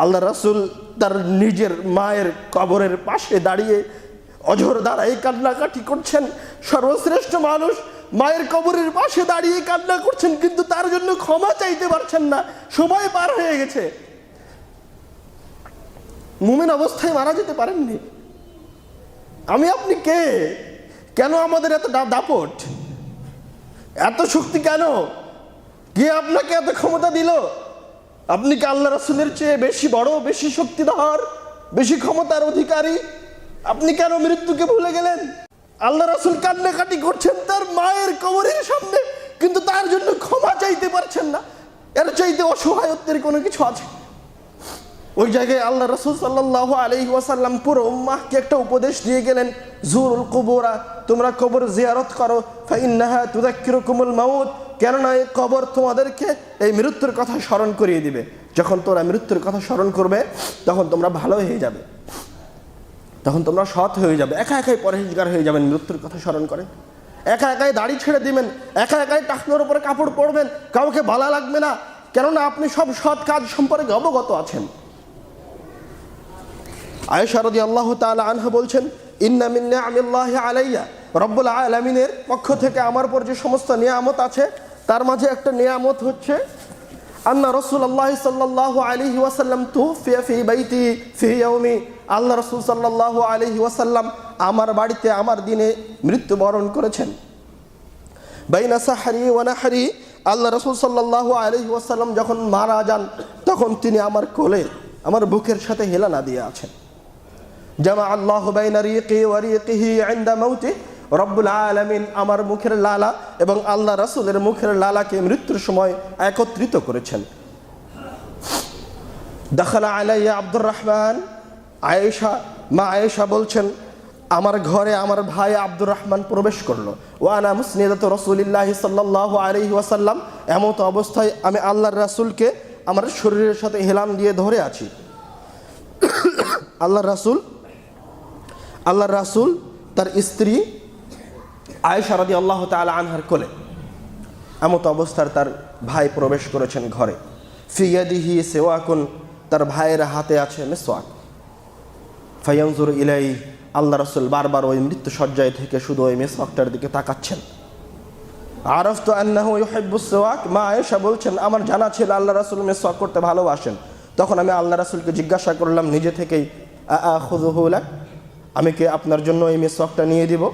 আল্লাহ রাসূল তার নিজের মায়ের কবরের পাশে দাঁড়িয়ে অঝোর দাঁড়াই কান্নাকাটি করছেন। সর্বশ্রেষ্ঠ মানুষ মায়ের কবরের পাশে দাঁড়িয়ে কান্না করছেন, কিন্তু তার জন্য ক্ষমা চাইতে পারছেন না, সময় পার হয়ে গেছে। মুমিন অবস্থায় মারা যেতে পারেননি। আমি আপনি কে? কেন আমাদের এত দাপট, এত শক্তি? কেন? কে আপনাকে এত ক্ষমতা দিল? আপনি কি আল্লাহ রাসূলের চেয়ে বেশি বড়, বেশি শক্তিধর, বেশি ক্ষমতার অধিকারী? আপনি কেন মৃত্যুকে ভুলে গেলেন? আল্লাহ রাসূল কান্নাকাটি করছেন তার মায়ের কবরের সামনে, কিন্তু তার জন্য ক্ষমা চাইতে পারছেন না। এর চাইতে অসহায়ত্বের কোনো কিছু আছে? ওই জায়গায় আল্লাহ রাসূল সাল্লাল্লাহু আলাইহি ওয়াসাল্লাম পুরো উম্মাহকে একটা উপদেশ দিয়ে গেলেন, জুরুল কুবুরা, তোমরা কবর জিয়ারত করো, ফাইন্নাহা তুযাক্কিরুকুমুল মাউত, কেননা এই কবর তোমাদেরকে এই মৃত্যুর কথা স্মরণ করিয়ে দিবে। যখন তোমরা মৃত্যুর কথা স্মরণ করবে তখন তোমরা ভালো হয়ে যাবে, তখন তোমরা সৎ হয়ে যাবে, একা একাই পরহেজগার হয়ে যাবেন। মৃত্যুর কথা স্মরণ করেন, একা একাই দাড়ি ছেড়ে দিবেন, একা একাই টাকনোর উপরে কাপড় পরবেন, কাউকে ভালো লাগবে না, কেননা আপনি সব সৎ কাজ সম্পর্কে অবগত আছেন। আয়েশা রাদিয়াল্লাহু তাআলা আনহা বলছেন, ইন্না মিন নিআমিল্লাহি আলাইয়া, রব্বুল আলামিনের পক্ষ থেকে আমার উপর যে সমস্ত নিয়ামত আছে তার মাঝে একটা নিয়ামত হচ্ছে আন্না রাসূলুল্লাহ সাল্লাল্লাহু আলাইহি ওয়াসাল্লাম তুফিয়া ফি বাইতি ফি ইয়াউমি, আল্লাহ রাসূল সাল্লাল্লাহু আলাইহি ওয়াসাল্লাম আমার বাড়িতে আমার দিনে মৃত্যুবরণ করেছেন। বাইনা সাহরি ওয়া নাহরি, আল্লাহ রাসূল সাল্লাল্লাহু আলাইহি ওয়াসাল্লাম যখন মারা যান তখন তিনি আমার কোলে, আমার বুকের সাথে হেলানা দিয়ে আছেন। জামা আল্লাহু বাইনা রিকি ওয়া রিকিহি ইনদা মাউতি, রব্বুল আলামিন আমার মুখের লালা এবং আল্লাহ রাসূলের মুখের লালাকে মৃত্যুর সময় একত্রিত করেছেন। দাখালা আলাইয়া আব্দুর রহমান, আয়েশা, মা আয়েশা বলছেন, আমার ঘরে আমার ভাই আব্দুর রহমান প্রবেশ করলো। ওয়ানা মুসনিদাতু রাসূলিল্লাহি সাল্লাল্লাহু আলাইহি ওয়াসাল্লাম, এমত অবস্থায় আমি আল্লাহর রাসূলকে আমার শরীরের সাথে হেলান দিয়ে ধরে আছি। আল্লাহর রাসূল তার স্ত্রী আয়েশা রাদিয়াল্লাহু তাআলা আনহার কোলে, এমত অবস্থায় তার ভাই প্রবেশ করেছেন ঘরে। ফি ইয়াদিহি সিওয়াকুন, তার ভাইয়ের হাতে আছে মিসওয়াক। ফায়ানজুরু ইলাই, আল্লাহ রাসূল বারবার ওই মৃত্যু সজ্জায় থেকে শুধু ওই মিসওয়াকটার দিকে তাকাচ্ছেন। আরাফতু আন্নাহু ইউহিব্বুস সিওয়াক, মা আয়েশা বলছেন, আমার জানা ছিল আল্লাহ রাসূল মিসওয়াক করতে ভালোবাসেন। তখন আমি আল্লাহ রাসূলকে জিজ্ঞাসা করলাম নিজে থেকেই, আআখুযুহু লাক, আমি কি আপনার জন্য এই মিসওয়াকটা নিয়ে দিব?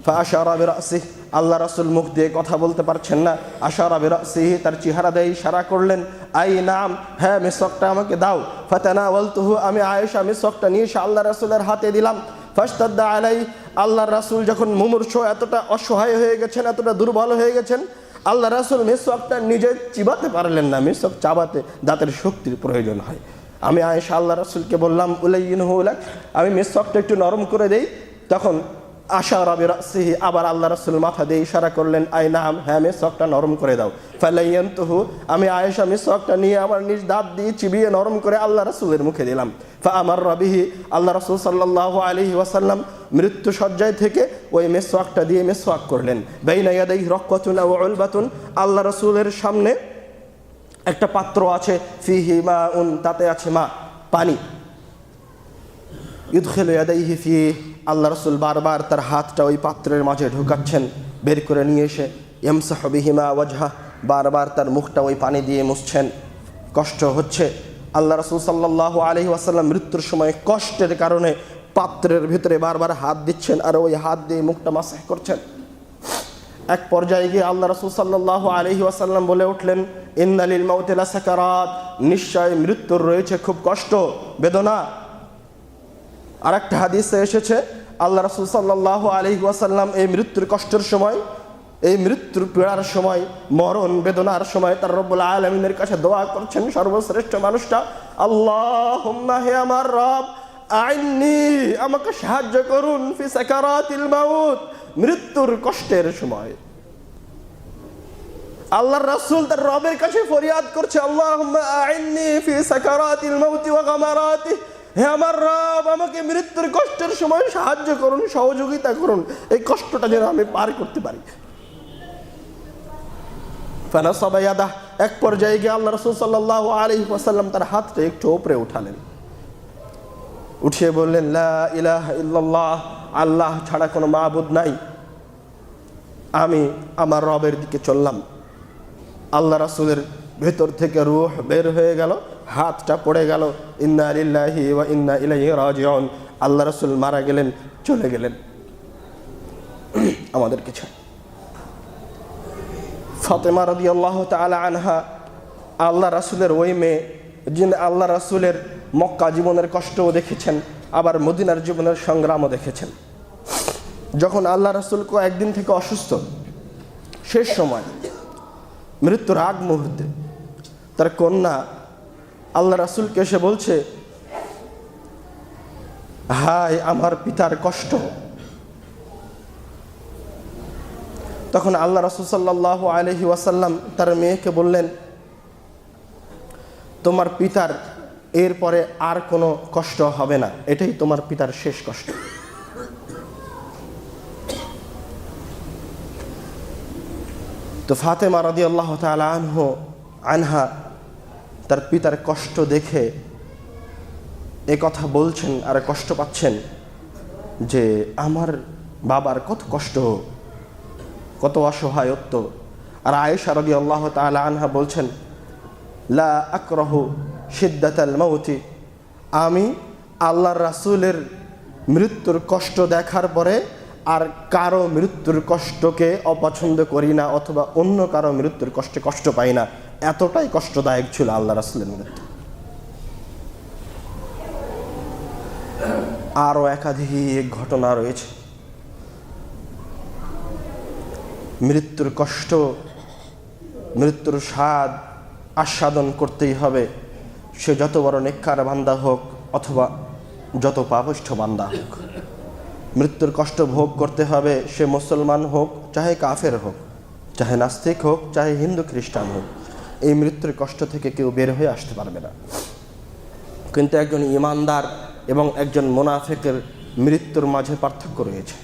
ফাআশারা বিরাসিহি, আল্লাহ রাসূল মুখ দিয়ে কথা বলতে পারছেন না, আশারা বিরাসিহি, তার চেহারা দিয়ে ইশারা করলেন, আই নাম, হ্যাঁ মিসওয়াকটা আমাকে দাও। ফাতানাওয়ালতুহু, আমি আয়েশা মিসওয়াকটা নিয়ে এসে আল্লাহ রাসূলের হাতে দিলাম। ফাশতাদ্দা আলাই, আল্লাহ রাসূল যখন মুমূর্ষ, এতটা অসহায় হয়ে গেছেন, এতটা দুর্বল হয়ে গেছেন, আল্লাহ রাসূল মিসওয়াকটা নিজে চিবাতে পারলেন না। মিসওয়াক চাবাতে দাঁতের শক্তির প্রয়োজন হয়। আমি আয়েশা আল্লাহ রাসূলকে বললাম, উলাইয়িনহু লাক, আমি মিসওয়াকটা একটু নরম করে দেই। তখন আশারা বিরাসিহি, আবার আল্লাহ রাসূল মাথা দিয়ে ইশারা করলেন, আই নাম, হ্যাঁ মিসওয়াকটা নরম করে দাও। ফালাইয়ানতুহু, আমি আয়েশা মিসওয়াকটা নিয়ে আমার নিজ দাঁত দিয়ে চিবিয়ে নরম করে আল্লাহ রাসূলের মুখে দিলাম। ফাআমাররা বিহি, আল্লাহ রাসূল সাল্লাল্লাহু আলাইহি ওয়াসাল্লাম মৃত্যু সজ্জায় থেকে ওই মিসওয়াকটা দিয়ে মিসওয়াক করলেন। বাইনা ইয়াদাইহি রাক্কাতুন ওয়া উলবাতুন, আল্লাহ রাসূলের সামনে একটা পাত্র আছে, ফিহি মাউন, তাতে আছে মা, পানি। ইদখিলু ইয়াদাইহি ফিহি, আল্লাহ রাসূল বারবার তার হাতটা ওই পাত্রের মাঝে ঢোকাচ্ছেন, বের করে নিয়ে এসে ইয়ামসাহু বিহিমা ওয়াজহা, বারবার তার মুখটা ওই পানি দিয়ে মুছছেন। কষ্ট হচ্ছে, আল্লাহ রাসূল সাল্লাল্লাহু আলাইহি ওয়াসাল্লাম মৃত্যুর সময় কষ্টের কারণে পাত্রের ভিতরে বারবার হাত দিচ্ছেন আর ওই হাত দিয়ে মুখটা মাসাহ করছেন। এক পর্যায়ে গিয়ে আল্লাহ রাসূল সাল্লাল্লাহু আলাইহি ওয়াসাল্লাম বলে উঠলেন, ইন্না লিল মাউতি লাসাকারাত, নিশ্চয় মৃত্যুর রয়েছে খুব কষ্ট, বেদনা। আর একটা হাদিসে এসেছে আল্লাহ রাসূল সাল্লাল্লাহু আলাইহি ওয়াসাল্লাম এই মৃত্যুর কষ্টের সময়, এই মৃত্যুর পীড়ার সময়, মরণ বেদনার সময় তার রব্বুল আলামিনের কাছে দোয়া করছেন সর্বশ্রেষ্ঠ মানুষটা, আল্লাহুম্মা, হে আমার রব, আইন্নি, আমাকে সাহায্য করুন, ফি সাকারাতিল মাউত, মৃত্যুর কষ্টের সময়। আল্লাহর রাসূল তার রবের কাছে ফরিয়াদ করছে, আল্লাহুম্মা আইন্নি ফি সাকারাতিল মাউতি ওয়া গামারাতিহি, হে আমার রব, আমাকে মৃত্যুর কষ্টের সময় সাহায্য করুন, সহযোগিতা করুন, এই কষ্টটা যেন আমি পার করতে পারি। ফানাসাবা ইয়াদাহ, এক পর্যায়ে গিয়ে আল্লাহ রাসূল সাল্লাল্লাহু আলাইহি ওয়াসাল্লাম তার হাতটা একটু উপরে উঠালেন, উঠিয়ে বললেন, লা ইলাহা ইল্লাল্লাহ, আল্লাহ ছাড়া কোনো মাবুদ নাই। আমি আমার রবের দিকে চললাম। আল্লাহ রাসূলের ভেতর থেকে রূহ বের হয়ে গেল, হাতটা পড়ে গেল। ইন্না লিল্লাহি ওয়া ইন্না ইলাইহি রাজিউন। আল্লাহ রাসূল মারা গেলেন, চলে গেলেন আমাদেরকে ছেড়ে। ফাতেমা রাদিয়াল্লাহু তাআলা আনহা, আল্লাহ রাসূলের ওই মেয়ে, যিনি আল্লাহ রাসূলের মক্কা জীবনের কষ্টও দেখেছেন, আবার মদিনার জীবনের সংগ্রামও দেখেছেন। যখন আল্লাহ রাসূল কয়েকদিন থেকে অসুস্থ, শেষ সময় মৃত্যুর আগ মুহূর্তে তার কন্যা আল্লাহ রাসূলকে এসে বলছে, হায় আমার পিতার কষ্ট। তখন আল্লাহ রাসূল সাল্লাল্লাহু আলাইহি ওয়াসাল্লাম তার মেয়েকে বললেন, তোমার পিতার এরপরে আর কোনো কষ্ট হবে না, এটাই তোমার পিতার শেষ কষ্ট। তো ফাতেমা রাদিয়াল্লাহু তাআলা আনহা তার পিতার কষ্ট দেখে এ কথা বলছেন আর কষ্ট পাচ্ছেন যে আমার বাবার কত কষ্ট, কত অসহায়ত্ব। আর আয়েশা রাদিয়াল্লাহু তাআলা আনহা বলছেন, লা আকরাহু শিদ্দাতাল মাউতি, আমি আল্লাহর রাসূলের মৃত্যুর কষ্ট দেখার পরে আর কারো মৃত্যুর কষ্টকে অপছন্দ করি না, অথবা অন্য কারো মৃত্যুর কষ্টে কষ্ট পাই না। এতটাই কষ্টদায়ক ছিল আল্লাহ রাসূলের মৃত্যু। আরও একাধিক ঘটনা রয়েছে। মৃত্যুর কষ্ট, মৃত্যুর স্বাদ আস্বাদন করতেই হবে, সে যত বড় নেককার বান্দা হোক অথবা যত পাপিষ্ঠ বান্দা হোক। মৃত্যুর কষ্ট ভোগ করতে হবে, সে মুসলমান হোক চাহে কাফের হোক, চাহে নাস্তিক হোক চাহে হিন্দু খ্রিস্টান হোক। এই মৃত্যুর কষ্ট থেকে কেউ বের হয়ে আসতে পারবে না। কিন্তু একজন ঈমানদার এবং একজন মুনাফিকের মৃত্যুর মাঝে পার্থক্য রয়েছে।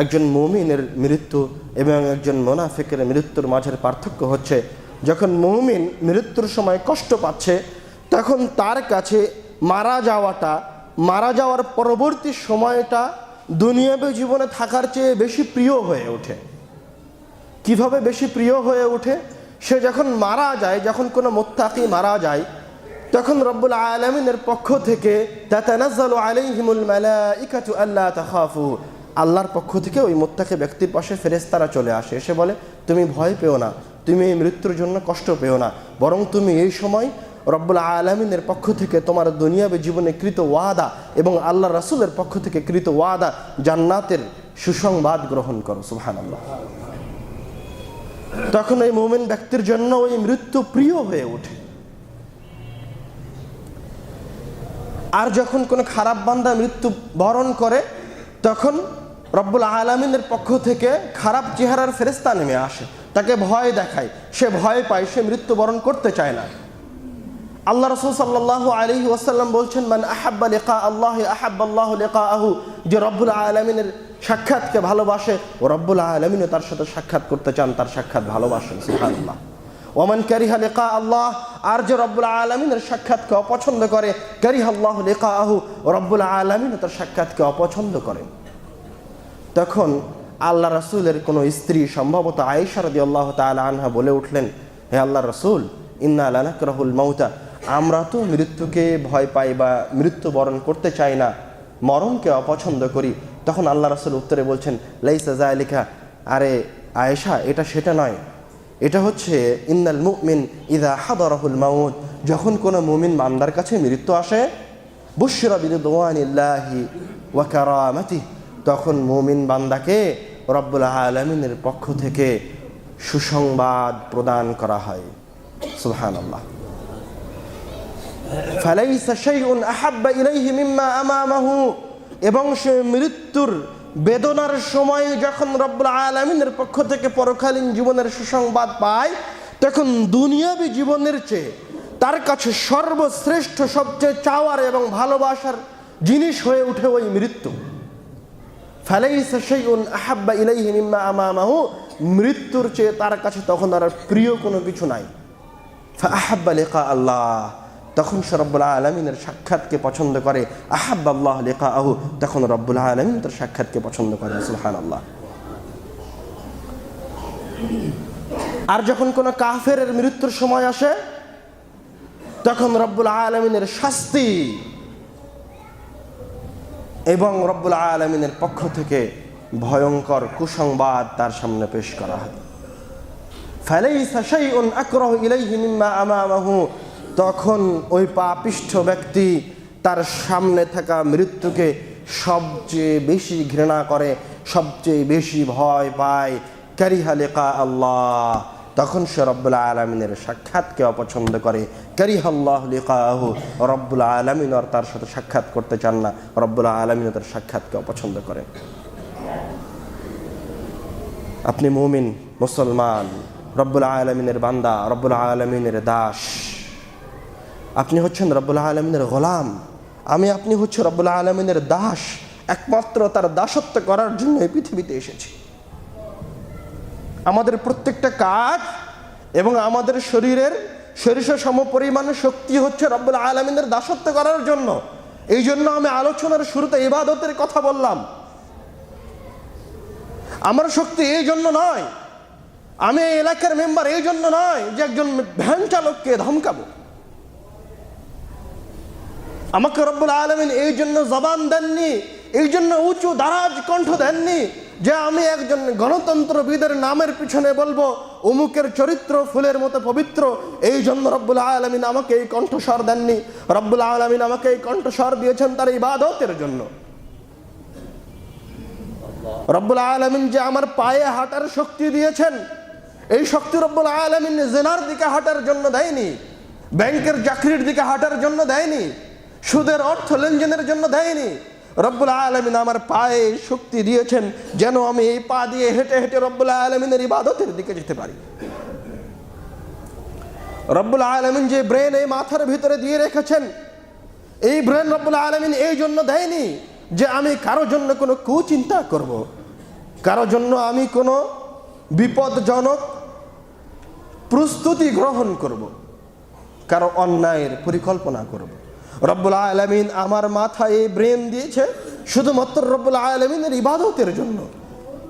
একজন মুমিনের মৃত্যু এবং একজন মুনাফিকের মৃত্যুর মাঝের পার্থক্য হচ্ছে, যখন মুমিন মৃত্যুর সময় কষ্ট পাচ্ছে, তখন তার কাছে মারা যাওয়ার পরবর্তী সময়টা দুনিয়াবী জীবনে থাকার চেয়ে বেশি প্রিয় হয়ে ওঠে। কিভাবে বেশি প্রিয় হয়ে ওঠে? সে যখন মারা যায়, যখন কোনো মুত্তাকি মারা যায়, তখন রব্বুল আলামিনের পক্ষ থেকে তাতানাজ্জালু আলাইহিমুল মালাইকাতু আল্লা তাখাফু, আল্লাহর পক্ষ থেকে ওই মুত্তাকি ব্যক্তির পাশে ফেরেশতারা চলে আসে, এসে বলে, তুমি ভয় পেও না, তুমি এই মৃত্যুর জন্য কষ্ট পেও না, বরং তুমি এই সময় রব্বুল আলামিনের পক্ষ থেকে তোমার দুনিয়াবী জীবনে কৃত ওয়াদা এবং আল্লাহ রাসূলের পক্ষ থেকে কৃত ওয়াদা জান্নাতের সুসংবাদ গ্রহণ করো। সুবহানাল্লাহ। তখন এই মুমিন ব্যক্তির জন্য ওই মৃত্যু প্রিয় হয়ে ওঠে। আর যখন কোনো খারাপ বান্দা মৃত্যু বরণ করে, তখন রব্বুল আলামিনের পক্ষ থেকে খারাপ চেহারার ফেরেশতা নেমে আসে, তাকে ভয় দেখায়, সে ভয় পায়, সে মৃত্যুবরণ করতে চায় না। আল্লাহ রাসূল সাল্লাল্লাহু আলাইহি ওয়াসাল্লাম বলছেন, মান আহাব্বা লিকা আল্লাহি আহাব্বাল্লাহু লিকাআহু, যে রব্বুল আলামিনের সাক্ষাৎকে ভালোবাসে ও রব্বুল আলামিনও তার সাথে সাক্ষাৎ করতে চান, তার সাক্ষাৎ ভালোবাসেন। সুবহানাল্লাহ। ওমান কারিহা লিকা আল্লাহ, আর যে রব্বুল আলামিনের সাক্ষাৎকে অপছন্দ করে, কারিহাল্লাহু লিকাআহু, রব্বুল আলামিনও তার সাক্ষাৎকে অপছন্দ করেন। তখন আল্লাহ রাসূলের কোনো স্ত্রী, সম্ভবত আয়েশা রাদিয়াল্লাহু তাআলা আনহা, বলে উঠলেন, হে আল্লাহর রাসূল, ইন্না লানাকরাহুল মাউতা, আমরা তো মৃত্যুকে ভয় পাই বা মৃত্যুবরণ করতে চাই না, মরণকে অপছন্দ করি। তখন আল্লাহ রাসূল উত্তরে বলছেন, লাইসা যালিকা, আরে আয়েশা, এটা সেটা নয়, এটা হচ্ছে ইন্নাল মুমিন ইযা হাদারাহুল মাউত, যখন কোনো মুমিন বান্দার কাছে মৃত্যু আসে, বুশরা বিরিদওয়ানিল্লাহি ওয়া কারামাতিহি, তখন মুমিন বান্দাকে রব্বুল আলামিনের পক্ষ থেকে সুসংবাদ প্রদান করা হয়। সুবহানাল্লাহ। ফালাইসা শাইউন আহাব্বা ইলাইহি মিম্মা আমামাহু, এবং সে মৃত্যুর বেদনার সময় যখন রব্বুল আলামিনের পক্ষ থেকে পরকালীন জীবনের সুসংবাদ পায়, তখন দুনিয়াবী জীবনের চেয়ে তার কাছে সর্বশ্রেষ্ঠ, সবচেয়ে চাওয়ার এবং ভালোবাসার জিনিস হয়ে ওঠে ওই মৃত্যু। ফালাইসা শাইউন আহাব্বা ইলাইহি মিম্মা আমামাহু, মৃত্যুর চেয়ে তার কাছে তখন আর প্রিয় কোনো কিছু নাই। ফাআহাব্বা লিকা আল্লাহ, তখন সে রব্বুল আলামিনের সাক্ষাৎকে পছন্দ করে। আহাব্বা আল্লাহ লিকাআহু, তখন রব্বুল আলামিন তার সাক্ষাৎকে পছন্দ করে। সুবহানাল্লাহ। আর যখন কোনো কাফেরের মৃত্যুর সময় আসে, তখন রব্বুল আলামিনের শাস্তি এবং রব্বুল আলামিনের পক্ষ থেকে ভয়ঙ্কর কুসংবাদ তার সামনে পেশ করা হয়। ফালাইসা শাইউন আকরাহু ইলাইহি মিম্মা আমামাহু, তখন ওই পাপিষ্ঠ ব্যক্তি তার সামনে থাকা মৃত্যুকে সবচেয়ে বেশি ঘৃণা করে, সবচেয়ে বেশি ভয় পায়। কারিহা লিকা আল্লাহ, তখন সে রব্বুল আলামিনের সাক্ষাৎকে অপছন্দ করে। কারিহাল্লাহু লিকাহু, রব্বুল আলামিন আর তার সাথে সাক্ষাৎ করতে চান না, রব্বুল আলামিন তার সাক্ষাৎকে অপছন্দ করে। আপনি মুমিন, মুসলমান, রব্বুল আলামিনের বান্দা, রব্বুল আলামিনের দাস। আপনি হচ্ছেন রব্বুল আলামিনের গোলাম, আপনি হচ্ছে রব্বুল আলামিনের দাস। একমাত্র তার দাসত্ব করার জন্য এই পৃথিবীতে এসেছি। আমাদের প্রত্যেকটা কাজ এবং আমাদের শরীরের সম পরিমাণ শক্তি হচ্ছে রব্বুল আলামিনের দাসত্ব করার জন্য। এই জন্য আমি আলোচনার শুরুতে ইবাদতের কথা বললাম। আমার শক্তি এই জন্য নয়, আমি এই এলাকার মেম্বার এই জন্য নয় যে একজন ভ্যান চালককে ধমকাবো। আমাকে রব্বুল আলামিন এই জন্য জবান দেননি, এই জন্য উঁচু দারাজ কণ্ঠ দেননি যে আমি একজন গণতন্ত্রবিদের নামের পিছনে বলবো অমুকের চরিত্র ফুলের মতো পবিত্র। এই জন্য রব্বুল আলামিন আমাকে এই কণ্ঠস্বর দেননি। রব্বুল আলামিন আমাকে এই কণ্ঠস্বর দিয়েছেন তার ইবাদতের জন্য। রব্বুল আলামিন যে আমার পায়ে হাঁটার শক্তি দিয়েছেন, এই শক্তি রব্বুল আলামিন জিনার দিকে হাঁটার জন্য দেয়নি, ব্যাংকের চাকরির দিকে হাঁটার জন্য দেয়নি, সুদের অর্থ লেনদেনের জন্য দেয়নি। রব্বুল আলামিন আমার পায়ে শক্তি দিয়েছেন যেন আমি এই পা দিয়ে হেঁটে হেঁটে রব্বুল আলামিনের ইবাদতের দিকে যেতে পারি। রব্বুল আলামিন যে ব্রেন এই মাথার ভিতরে দিয়ে রেখেছেন, এই ব্রেন রব্বুল আলামিন এই জন্য দেয়নি যে আমি কারো জন্য কোনো কুচিন্তা করব, কারো জন্য আমি কোনো বিপদজনক প্রস্তুতি গ্রহণ করব, কারো অন্যায়ের পরিকল্পনা করব। রব্বুল আলামিন আমার মাথায় এই ব্রেন দিয়েছে শুধুমাত্র রব্বুল আলামিনের ইবাদতের জন্য।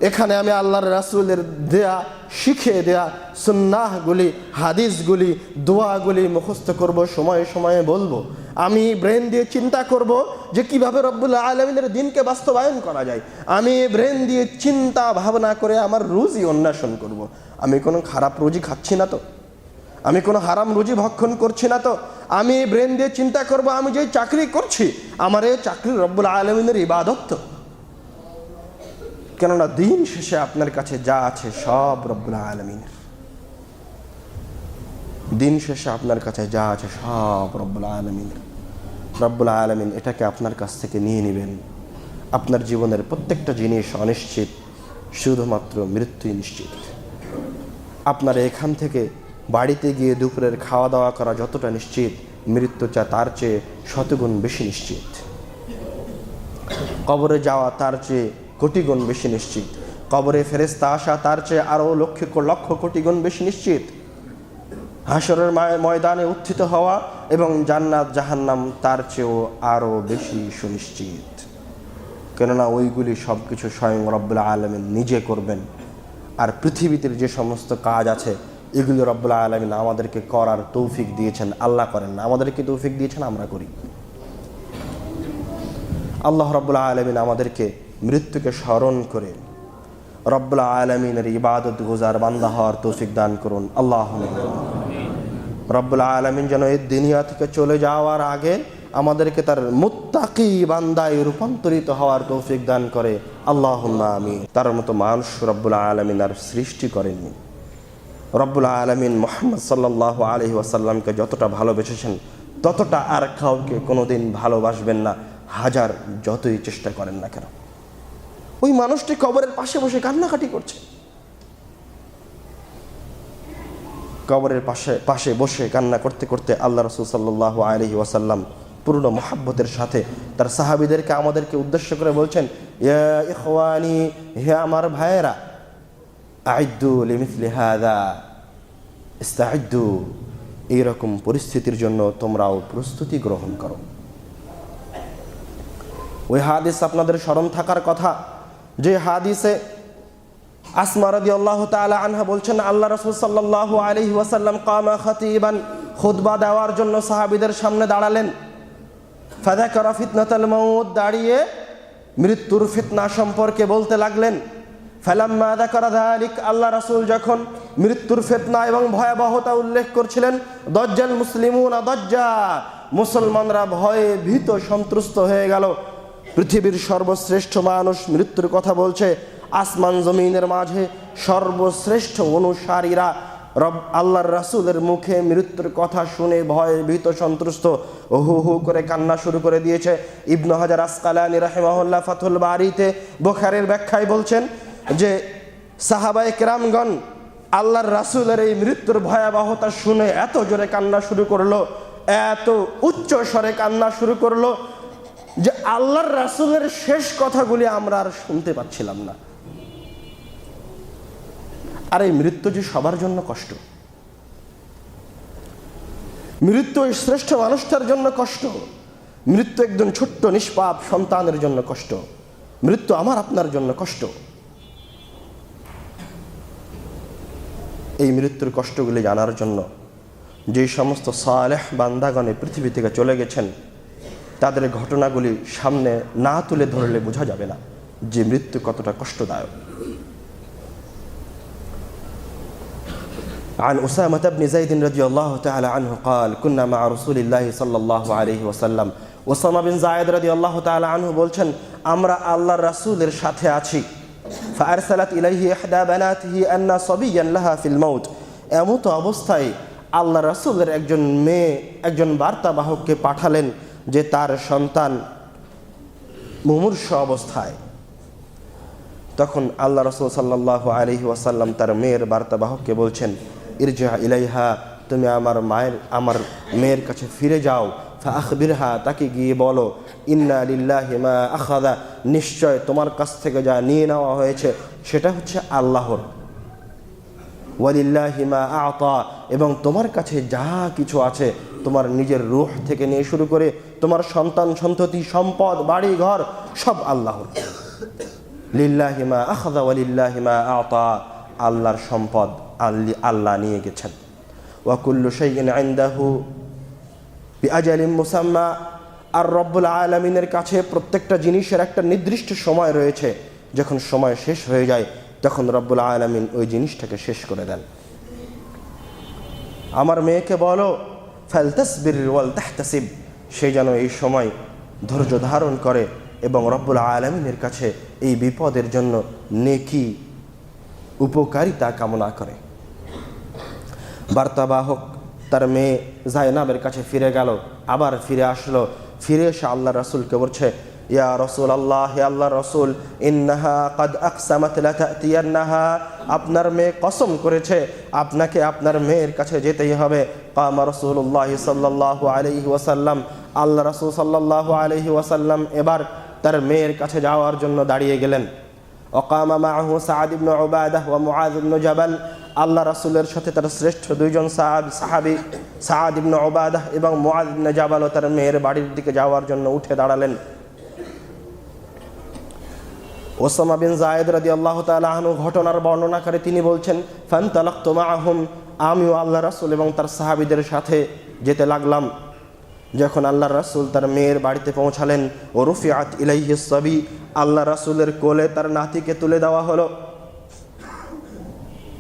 এখানে আমি আল্লাহর রাসূলের দেয়া, শিখিয়ে দেয়া সুন্নাহগুলি, হাদিসগুলি, দোয়াগুলি মুখস্থ করব, সময়ে সময়ে বলবো। আমি ব্রেন দিয়ে চিন্তা করব যে কিভাবে রব্বুল আলামিনের দিনকে বাস্তবায়ন করা যায়। আমি ব্রেন দিয়ে চিন্তা ভাবনা করে আমার রুজি অন্বেষণ করব। আমি কোনো খারাপ রুজি খাচ্ছি না তো, আমি কোনো হারাম রুজি ভক্ষণ করছি না তো। আমি ব্রেন দিয়ে চিন্তা করব আমি যে চাকরি করছি, আমার এই চাকরি রব্বুল আলামিনের ইবাদত তো। কেননা দিন শেষে আপনার কাছে যা আছে সব রব্বুল আলামিনের। দিন শেষে আপনার কাছে যা আছে সব রব্বুল আলামিনের। রব্বুল আলামিন এটাকে আপনার কাছ থেকে নিয়ে নেবেন। আপনার জীবনের প্রত্যেকটা জিনিস অনিশ্চিত, শুধুমাত্র মৃত্যুই নিশ্চিত। আপনার এখান থেকে বাড়িতে গিয়ে দুপুরের খাওয়া দাওয়া করা যতটা নিশ্চিত, মৃত্যুটা তার চেয়ে শতগুণ বেশি নিশ্চিত। কবরে যাওয়া তার চেয়ে কোটি গুণ বেশি নিশ্চিত। কবরে ফেরেশতা আসা তার চেয়ে আরও লক্ষ কোটি গুণ বেশি নিশ্চিত। হাশরের ময়দানে উত্থিত হওয়া এবং জান্নাত জাহান্নাম তার চেয়েও আরও বেশি সুনিশ্চিত। কেননা ওইগুলি সব কিছু স্বয়ং রব্বুল আলামিন নিজে করবেন। আর পৃথিবীতে যে সমস্ত কাজ আছে এগুলি রব্বুল আলামিন আমাদেরকে করার তৌফিক দিয়েছেন। আল্লাহ করেন না, আমাদেরকে তৌফিক দিয়েছেন, আমরা করি। আল্লাহ রব্বুল আলামিন আমাদেরকে মৃত্যুকে স্মরণ করে রব্বুল আলামিনের ইবাদত গুজার বান্দা হওয়ার তৌফিক দান করুন। আল্লাহুম্মা রব্বুল আলামিন যেন এই দুনিয়া থেকে চলে যাওয়ার আগে আমাদেরকে তার মুত্তাকি বান্দায় রূপান্তরিত হওয়ার তৌফিক দান করে। আল্লাহুম্মা আমিন। তার মতো মানুষ রব্বুল আলামিন আর সৃষ্টি করেননি। রব্বুল আলামিন মুহাম্মদ সাল্লাল্লাহু আলাইহি ওয়াসাল্লামকে যতটা ভালোবেসেছেন ততটা আর কাউকে কোনোদিন ভালোবাসবেন না, হাজার যতই চেষ্টা করেন না কেন। ওই মানুষটি কবরের পাশে বসে কান্নাকাটি করছে, কবরের পাশে বসে কান্না করতে করতে আল্লাহ রাসূল সাল্লাল্লাহু আলাইহি ওয়াসাল্লাম পূর্ণ মহাব্বতের সাথে তার সাহাবীদেরকে আমাদেরকে উদ্দেশ্য করে বলছেন, ইয়া ইখওয়ানি, হে আমার ভাইয়েরা, আইদ্দু লিমিসলি হাযা, ইস্তাইদ্দু, এই রকম পরিস্থিতির জন্য তোমরাও প্রস্তুতি গ্রহণ করো। ওই হাদিস আপনাদের স্মরণ থাকার কথা, যে হাদিসে আসমা রাদিয়াল্লাহু তাআলা আনহা বলছেন, আল্লাহ রাসূল সাল্লাল্লাহু আলাইহি ওয়াসাল্লাম কামা খাতিবান, খুতবা দেওয়ার জন্য সাহাবীদের সামনে দাঁড়ালেন। ফাযাকারা ফিতনাতাল মাউত, দাঁড়িয়ে মৃত্যুর ফিতনা সম্পর্কে বলতে লাগলেন। ফালাম্মা যাকারা যালিক, আল্লাহ রাসূল যখন মৃত্যুর ফিতনা এবং ভয়াবহতা উল্লেখ করছিলেন, দাজ্জাল মুসলিমুনা দাজ্জা, মুসলমানরা ভয়ে ভীত সন্ত্রস্ত হয়ে গেল। পৃথিবীর সর্বশ্রেষ্ঠ মানুষ মৃত্যুর কথা বলছে, আসমান জমিনের মাঝে সর্বশ্রেষ্ঠ অনুসারীরা আল্লাহর রাসূলের মুখে মৃত্যুর কথা শুনে ভয়ে ভীত সন্ত্রস্ত হু হু করে কান্না শুরু করে দিয়েছে। ইবনে হাজার আসকালানী রাহিমাহুল্লাহ ফাথুল বারীতে বুখারীর ব্যাখ্যায় বলছেন যে সাহাবায়ে কেরামগণ আল্লাহর রাসূলের এই মৃত্যুর ভয়াবহতা শুনে এত জোরে কান্না শুরু করলো, এত উচ্চ স্বরে কান্না শুরু করলো যে আল্লাহর রাসূলের শেষ কথাগুলি আমরা আর শুনতে পাচ্ছিলাম না। আর এই মৃত্যু যে সবার জন্য কষ্ট, মৃত্যু এই শ্রেষ্ঠ মানুষটার জন্য কষ্ট, মৃত্যু একজন ছোট্ট নিষ্পাপ সন্তানের জন্য কষ্ট, মৃত্যু আমার আপনার জন্য কষ্ট। এই মৃত্যুর কষ্টগুলি জানার জন্য যে সমস্ত সালেহ বান্দাগণে পৃথিবী থেকে চলে গেছেন, তাদের ঘটনাগুলি সামনে না তুলে ধরলে বোঝা যাবে না যে মৃত্যু কতটা কষ্টদায়ক। عن أسامة بن زيد رضي الله تعالى عنه قال كنا مع رسول الله صلى الله عليه وسلم। ওসামা বিন যায়েদ রাদিয়াল্লাহু তাআলা আনহু বলছেন, আমরা আল্লাহর রাসূলের সাথে আছি। فأرسلت إليه إحدى بناته أن صبيا لها في الموت। এমত অবস্থায় আল্লাহর রাসূলের একজন মেয়ে একজন বার্তাবাহককে পাঠালেন যে তার সন্তান মুমূর্ষ অবস্থায়। তখন আল্লাহ রাসূল সাল্লাল্লাহু আলাইহি ওয়াসাল্লাম তার মেয়ের বার্তাবাহককে বলছেন, ইরজা ইলাইহা, তুমি আমার মেয়ের কাছে ফিরে যাও। ফাআখবিরহা, তাকে গিয়ে বলো, ইন্না লিল্লাহি মা আখাযা, নিশ্চয় তোমার কাছ থেকে যা নিয়ে নেওয়া হয়েছে সেটা হচ্ছে আল্লাহর। ওয়ালিল্লাহি মা আ'তা, এবং তোমার কাছে যা কিছু আছে তোমার নিজের রূহ থেকে নিয়ে শুরু করে তোমার সন্তান সন্ততি সম্পদ বাড়ি ঘর সব আল্লাহর। লিল্লাহি মা আখাযা ওয়ালিল্লাহি মা আ'তা, আল্লাহর সম্পদ আল্লাহ নিয়ে গেছেন। ওয়া কুল্লু শাইইন ইনদাহু বিআজালিন মুসাম্মা, আর রব্বুল আলামিনের কাছে প্রত্যেকটা জিনিসের একটা নির্দিষ্ট সময় রয়েছে। যখন সময় শেষ হয়ে যায় তখন রব্বুল আলামিন ওই জিনিসটাকে শেষ করে দেন। আমার মেয়েকে বলো ফালতাসবির ওয়াল তাহতাসিব, সে যেন এই সময় ধৈর্য ধারণ করে এবং রব্বুল আলামিনের কাছে এই বিপদের জন্য নেকি উপকারিতা কামনা করে। বার্তাবাহক তার মেয়ে জাইনাবের কাছে ফিরে গেল, আবার ফিরে আসলো। ফিরে এসে আল্লাহ রাসূলকে বলছে, ইয়া রাসূলুল্লাহ, হে আল্লাহর রাসূল, ইন্নাহা ক্বাদ আকসামাত লা তা'তিয়ান্নাহা, আপনার মেয়ে কসম করেছে আপনাকে আপনার মেয়ের কাছে যেতেই হবে। কামা রাসূলুল্লাহ সাল্লাল্লাহু আলাইহি ওয়াসাল্লাম, আল্লাহ রাসূল সাল্লাল্লাহু আলাইহি ওয়াসাল্লাম এবার তার মেয়ের কাছে যাওয়ার জন্য দাঁড়িয়ে গেলেন। ওয়াকামা মাআহু সাআদ ইবনে উবাদাহ ওয়া মুআয ইবনে জাবাল, আল্লাহ রাসূলের সাথে তার শ্রেষ্ঠ দুইজন সাহাবী সাআদ ইবনে উবাদাহ এবং মুআয ইবনে জাবাল তার মেয়ের বাড়ির দিকে যাওয়ার জন্য উঠে দাঁড়ালেন। ওসামা বিন যায়েদ রাদিয়াল্লাহু তাআলা আনহু ঘটনার বর্ণনা করে তিনি বলছেন, ফান্তালাকতু মাআহুম, আমিও আল্লাহ রাসূল এবং তার সাহাবীদের সাথে যেতে লাগলাম। যখন আল্লাহ রাসূল তার মেয়ের বাড়িতে পৌঁছালেন, ও রুফিআত ইলাইহি সাবি, আল্লাহ রাসূলের কোলে তার নাতিকে তুলে দেওয়া হলো।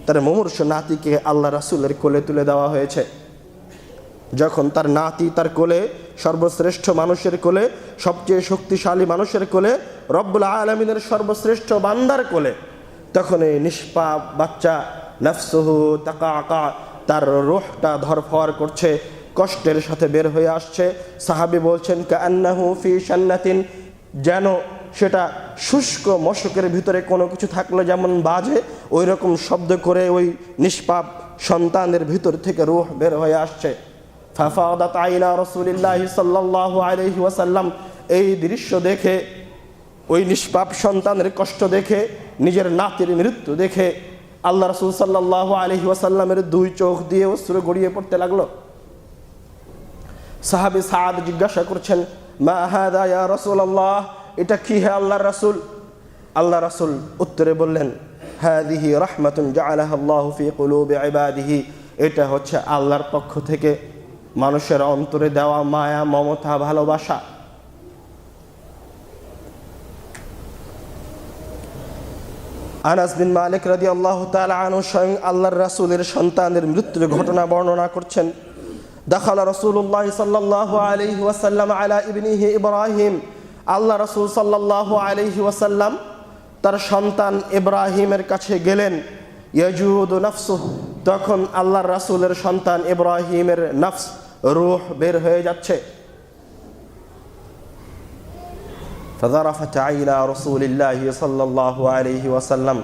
তার মুমূর্ষ নাতিকে আল্লাহ রাসূলের কোলে তুলে দেওয়া হয়েছে। যখন তার নাতি তার কোলে, সর্বশ্রেষ্ঠ মানুষের কোলে, সবচেয়ে শক্তিশালী মানুষের কোলে, রব্বুল আলামিনের সর্বশ্রেষ্ঠ বান্দার কোলে, তখন এই নিষ্পাপ বাচ্চা নাফসুহু তাকাআকা, তার রূহটা ধরফর করছে, কষ্টের সাথে বের হয়ে আসছে। সাহাবী বলছেন, কাআন্নাহু ফি শান্নাতিন, যেন সেটা শুষ্ক মশকের ভিতরে কোনো কিছু থাকলে যেমন বাজে, ওই রকম শব্দ করে ওই নিষ্পাপ সন্তানের ভিতর থেকে রূহ বের হয়ে আসছে। ফাফাদাত আইনা রাসূলিল্লাহি সাল্লাল্লাহু আলাইহি ওয়াসাল্লাম, এই দৃশ্য দেখে, ওই নিষ্পাপ সন্তানের কষ্ট দেখে, নিজের নাতির মৃত্যু দেখে আল্লাহ রাসূল সাল্লাল্লাহু আলাইহি ওয়াসাল্লামের দুই চোখ দিয়ে অশ্রু গড়িয়ে পড়তে লাগলো। সাহাবী সাদ জিজ্ঞাসা করছেন, মা হাদা ইয়া রাসূলুল্লাহ, এটা কি হে আল্লাহর রাসূল? আল্লাহ রাসূল উত্তরে বললেন, হাদিহি রাহমাতুন জাআলাহা আল্লাহু ফি কুলুবি ইবাদিহি, এটা হচ্ছে আল্লাহর পক্ষ থেকে মানুষের অন্তরে দেওয়া মায়া, মমতা, ভালোবাসা। আনাস বিন মালিক রাদিয়াল্লাহু তাআলা আনহু স্বয়ং আল্লাহর রাসূলের সন্তানের মৃত্যুর ঘটনা বর্ণনা করছেন। দাখালা রাসূলুল্লাহ সাল্লাল্লাহু আলাইহি ওয়াসাল্লাম আলা ইবনিহি ইব্রাহিম, আল্লাহ রাসূল সাল্লাল্লাহু আলাইহি ওয়াসাল্লাম তার সন্তান ইব্রাহিমের কাছে গেলেন। ইয়াজুদু নাফসুহু, তখন আল্লাহর রাসূলের সন্তান ইব্রাহিমের নফস, রূহ বের হয়ে যাচ্ছে। ফাযারাফাত আইনা রাসূলিল্লাহি সাল্লাল্লাহু আলাইহি ওয়াসাল্লাম,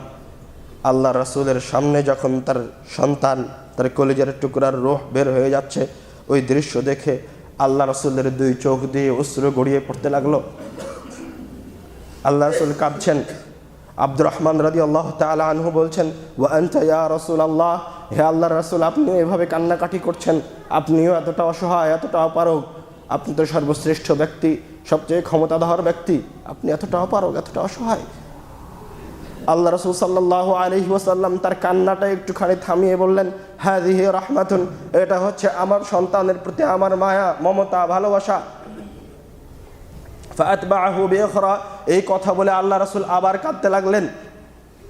আল্লাহ রাসূলের সামনে যখন তার সন্তান, তার কলিজার টুকরার রূহ বের হয়ে যাচ্ছে, ওই দৃশ্য দেখে আল্লাহ রাসূলের দুই চোখ দিয়ে অশ্রু গড়িয়ে পড়তে লাগলো। আল্লাহ রাসূল কাঁদছেন। আব্দুর রহমান রাদিয়াল্লাহু তাআলা আনহু বলছেন, ওয়া আনতা ইয়া রাসূলুল্লাহ, হে আল্লাহর রাসূল, আপনিও এভাবে কান্নাকাটি করছেন, আপনিও এতটা অসহায়, এতটা অপারগ, আপনি তো সর্বশ্রেষ্ঠ ব্যক্তি, সবচেয়ে ক্ষমতাধর ব্যক্তি, আপনি এতটা অপারগ, এতটা অসহায়। আল্লাহ রাসূল সাল্লাল্লাহু আলাইহি ওয়াসাল্লাম তার কান্নাটা একটুখানি থামিয়ে বললেন, হাযিহি রাহমাতুন, এটা হচ্ছে আমার সন্তানের প্রতি আমার মায়া, মমতা, ভালোবাসা। ফাআতবাহু বিউখরা, এই কথা বলে আল্লাহ রাসূল আবার কাঁদতে লাগলেন।